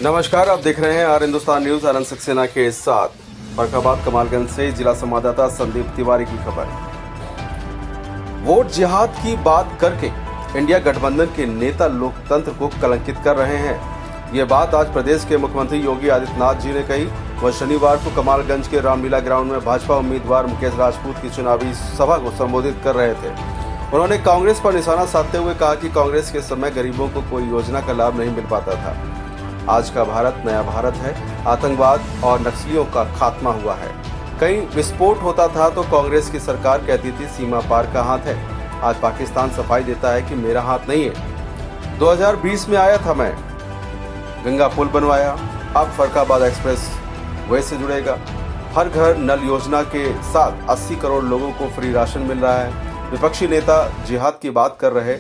नमस्कार, आप देख रहे हैं आर हिंदुस्तान न्यूज। आनंद सक्सेना के साथ फर्रुखाबाद कमालगंज से जिला संवाददाता संदीप तिवारी की खबर। वोट जिहाद की बात करके इंडिया गठबंधन के नेता लोकतंत्र को कलंकित कर रहे हैं। ये बात आज प्रदेश के मुख्यमंत्री योगी आदित्यनाथ जी ने कही। वह शनिवार को कमालगंज के रामलीला ग्राउंड में भाजपा उम्मीदवार मुकेश राजपूत की चुनावी सभा को संबोधित कर रहे थे। उन्होंने कांग्रेस पर निशाना साधते हुए कहा कि कांग्रेस के समय गरीबों को कोई योजना का लाभ नहीं मिल पाता था। आज का भारत नया भारत है। आतंकवाद और नक्सलियों का खात्मा हुआ है। कहीं विस्फोट होता था तो कांग्रेस की सरकार कहती थी सीमा पार का हाथ है। आज पाकिस्तान सफाई देता है कि मेरा हाथ नहीं है। 2020 में आया था मैं, गंगा पुल बनवाया, अब फर्रुखाबाद एक्सप्रेस वे से जुड़ेगा। हर घर नल योजना के साथ 80 करोड़ लोगों को फ्री राशन मिल रहा है। विपक्षी नेता जिहाद की बात कर रहे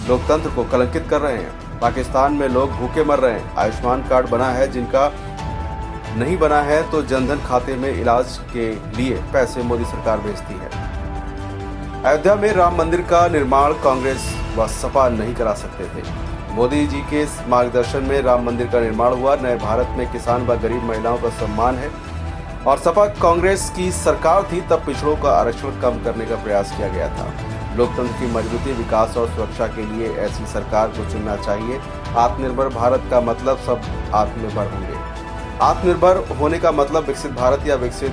लोकतंत्र को कलंकित कर रहे हैं। पाकिस्तान में लोग भूखे मर रहे हैं। आयुष्मान कार्ड बना है, जिनका नहीं बना है तो जनधन खाते में इलाज के लिए पैसे मोदी सरकार भेजती है। अयोध्या में राम मंदिर का निर्माण कांग्रेस व सपा नहीं करा सकते थे। मोदी जी के मार्गदर्शन में राम मंदिर का निर्माण हुआ। नए भारत में किसान व गरीब महिलाओं का सम्मान है। और सपा कांग्रेस की सरकार थी तब पिछड़ों का आरक्षण कम करने का प्रयास किया गया था। लोकतंत्र की मजबूती, विकास और सुरक्षा के लिए ऐसी सरकार को चुनना चाहिए। आत्मनिर्भर भारत का मतलब सब आत्मनिर्भर होंगे। आत्मनिर्भर होने का मतलब विकसित भारत या विकसित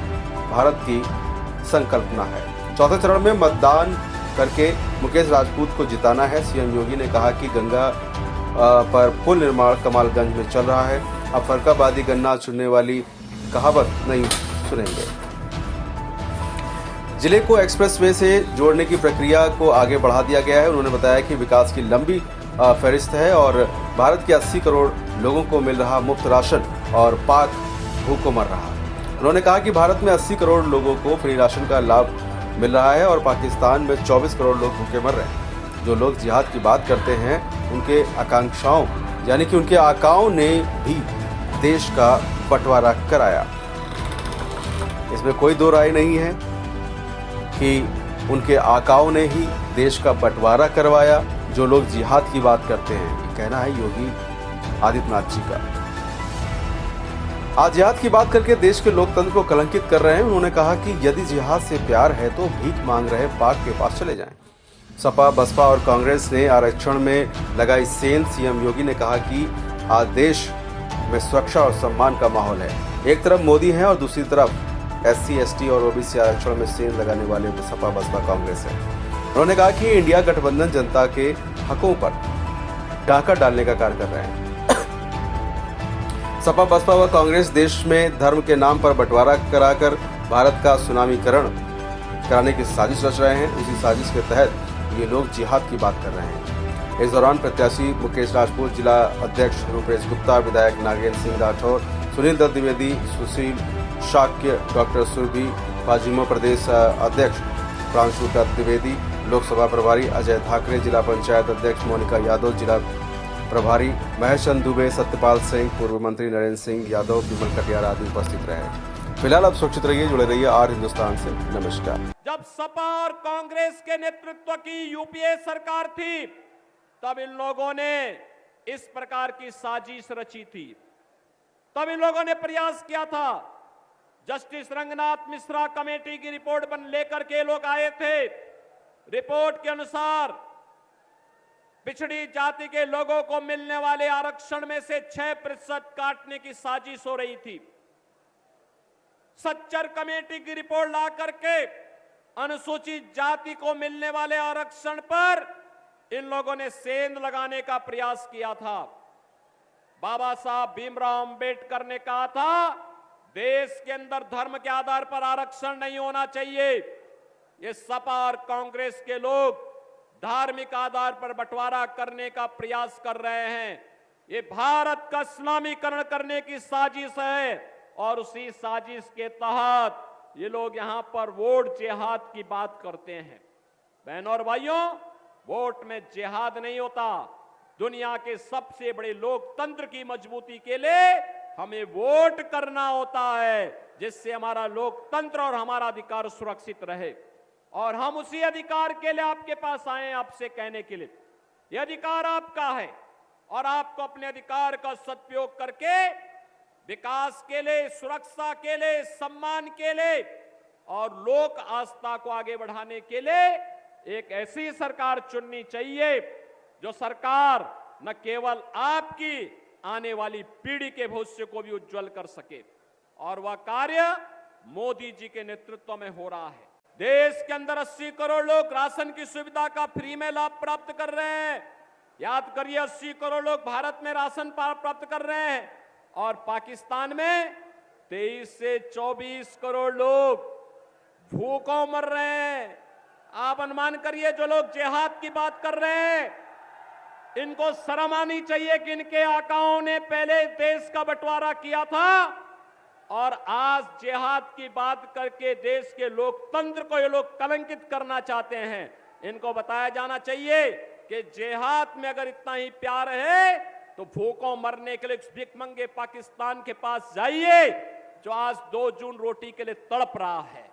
भारत की संकल्पना है। चौथे चरण में मतदान करके मुकेश राजपूत को जिताना है। सीएम योगी ने कहा कि गंगा पर पुल निर्माण कमालगंज में चल रहा है। अब फर्रुखाबादी गन्ना चुनने वाली कहावत नहीं सुनेंगे। जिले को एक्सप्रेसवे से जोड़ने की प्रक्रिया को आगे बढ़ा दिया गया है। उन्होंने बताया कि विकास की लंबी फहरिस्त है और भारत के 80 करोड़ लोगों को मिल रहा मुफ्त राशन और पाक भूखों मर रहा। उन्होंने कहा कि भारत में 80 करोड़ लोगों को फ्री राशन का लाभ मिल रहा है और पाकिस्तान में 24 करोड़ लोग भूखे मर रहे हैं। जो लोग जिहाद की बात करते हैं, उनके आकांक्षाओं यानी कि उनके आकाओं ने भी देश का बंटवारा कराया। इसमें कोई दो राय नहीं है कि उनके आकाओं ने ही देश का बंटवारा करवाया। जो लोग जिहाद की बात करते हैं, ये कहना है योगी आदित्यनाथ जी का। आज जिहाद की बात करके देश के लोकतंत्र को कलंकित कर रहे हैं। उन्होंने कहा कि यदि जिहाद से प्यार है तो भीख मांग रहे पाक के पास चले जाएं। सपा, बसपा और कांग्रेस ने आरक्षण में लगाई सेंध। सीएम योगी ने कहा कि आज देश में सुरक्षा और सम्मान का माहौल है। एक तरफ मोदी है और दूसरी तरफ SC, ST और OBC आरक्षण में सेंध लगाने वाले सपा, बसपा, कांग्रेस है। उन्होंने कहा कि इंडिया गठबंधन जनता के हकों पर डाका डालने का कार्य कर रहे हैं। सपा, बसपा व कांग्रेस देश में धर्म के नाम पर बंटवारा कराकर भारत का सुनामीकरण कराने की साजिश रच रहे हैं। उसी साजिश के तहत ये लोग जिहाद की बात कर रहे हैं। इस दौरान प्रत्याशी मुकेश राजपूत, जिला अध्यक्ष रूपेश गुप्ता, विधायक नागेंद्र सिंह राठौर, सुनील दत्त द्विवेदी, सुशील शाक्य, डॉक्टर सुरभि पाजिमो, प्रदेश अध्यक्ष प्रांशु दत्त द्विवेदी, लोकसभा प्रभारी अजय ठाकरे, जिला पंचायत अध्यक्ष मोनिका यादव, जिला प्रभारी महेश चंद दुबे, सत्यपाल सिंह, पूर्व मंत्री नरेंद्र सिंह यादव, विमल कटियार आदि उपस्थित रहे। फिलहाल आप सुरक्षित रहिए, जुड़े रहिए आर हिंदुस्तान से। नमस्कार। जब सपा और कांग्रेस के नेतृत्व की यूपीए सरकार थी, तब इन लोगों ने इस प्रकार की साजिश रची थी। तब इन लोगों ने प्रयास किया था। जस्टिस रंगनाथ मिश्रा कमेटी की रिपोर्ट बन लेकर के लोग आए थे। रिपोर्ट के अनुसार पिछड़ी जाति के लोगों को मिलने वाले आरक्षण में से 6% काटने की साजिश हो रही थी। सच्चर कमेटी की रिपोर्ट ला करके अनुसूचित जाति को मिलने वाले आरक्षण पर इन लोगों ने सेंध लगाने का प्रयास किया था। बाबा साहब भीमराव अंबेडकर ने कहा था, देश के अंदर धर्म के आधार पर आरक्षण नहीं होना चाहिए। ये सपा और कांग्रेस के लोग धार्मिक आधार पर बंटवारा करने का प्रयास कर रहे हैं। ये भारत का इस्लामीकरण करने की साजिश है और उसी साजिश के तहत ये लोग यहां पर वोट जिहाद की बात करते हैं। बहनों और भाइयों, वोट में जिहाद नहीं होता। दुनिया के सबसे बड़े लोकतंत्र की मजबूती के लिए हमें वोट करना होता है, जिससे हमारा लोकतंत्र और हमारा अधिकार सुरक्षित रहे। और हम उसी अधिकार के लिए आपके पास आए हैं, आपसे कहने के लिए, यह अधिकार आपका है और आपको अपने अधिकार का सदुपयोग करके विकास के लिए, सुरक्षा के लिए, सम्मान के लिए और लोक आस्था को आगे बढ़ाने के लिए एक ऐसी सरकार चुननी चाहिए जो सरकार न केवल आपकी आने वाली पीढ़ी के भविष्य को भी उज्जवल कर सके। और वह कार्य मोदी जी के नेतृत्व में हो रहा है। देश के अंदर 80 करोड़ लोग राशन की सुविधा का फ्री में लाभ प्राप्त कर रहे हैं। याद करिए, 80 करोड़ लोग भारत में राशन प्राप्त कर रहे हैं और पाकिस्तान में 23 से 24 करोड़ लोग भूखों मर रहे हैं। आप अनुमान करिए, जो लोग जिहाद की बात कर रहे हैं, इनको शर्म आनी चाहिए कि इनके आकाओं ने पहले देश का बंटवारा किया था और आज जिहाद की बात करके देश के लोकतंत्र को ये लोग कलंकित करना चाहते हैं। इनको बताया जाना चाहिए कि जिहाद में अगर इतना ही प्यार है तो भूखों मरने के लिए भिखमंगे पाकिस्तान के पास जाइए, जो आज 2 जून रोटी के लिए तड़प रहा है।